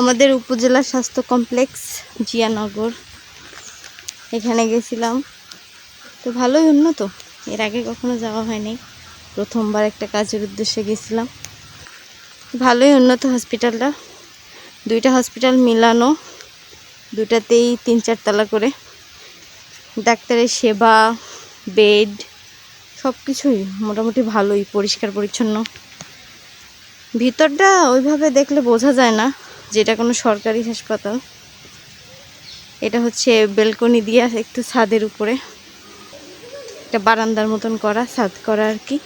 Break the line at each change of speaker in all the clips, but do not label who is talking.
আমাদের উপজেলা স্বাস্থ্য কমপ্লেক্স জিয়ানগর, এখানে গেছিলাম। তো ভালোই উন্নত, এর আগে কখনো যাওয়া হয়নি, প্রথমবার একটা কাজের উদ্দেশ্যে গেছিলাম। ভালোই উন্নত হসপিটালটা, দুইটা হসপিটাল মিলানো, দুটাতেই 3-4 তলা করে। ডাক্তারের সেবা, বেড সব কিছুই মোটামুটি ভালোই, পরিষ্কার পরিচ্ছন্ন। ভিতরটা ওইভাবে দেখলে বোঝা যায় না যে এটা কোনো সরকারি হাসপাতাল। এটা হচ্ছে বেলকনি দিয়ে একটু ছাদের উপরে একটা বারান্দার মতন করা, ছাদ করা আর কি।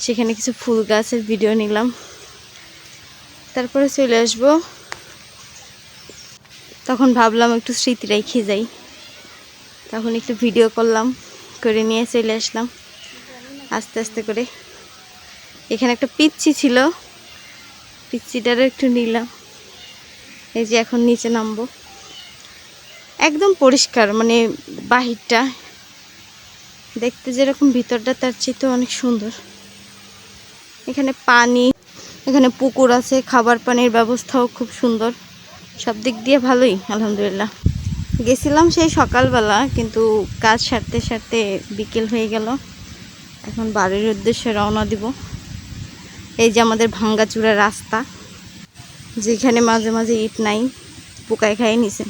সেখানে কিছু ফুল গাছের ভিডিও নিলাম, তারপরে চলে আসবো। তখন ভাবলাম একটু স্মৃতি রেখে যাই, তখন একটু ভিডিও করলাম, করে নিয়ে চলে আসলাম আস্তে আস্তে করে। এখানে একটা পিচ্চি ছিল, পিচ্চিটারও একটু নিলাম। এই যে এখন নিচে নামবো। একদম পরিষ্কার, মানে বাহিরটা দেখতে যেরকম, ভিতরটা তার চেয়ে অনেক সুন্দর। এখানে পানি, এখানে পুকুর আছে, খাবার পানির ব্যবস্থাও খুব সুন্দর, সব দিক দিয়ে ভালোই আলহামদুলিল্লাহ। গেছিলাম সেই সকালবেলা, কিন্তু কাজ সারতে সারতে বিকেল হয়ে গেল। এখন বাড়ির উদ্দেশ্যে রওনা দিব। এই যে আমাদের ভাঙ্গাচুরা রাস্তা, যেখানে মাঝে মাঝে ইট নাই, পোকায় খাইয়ে নিছে।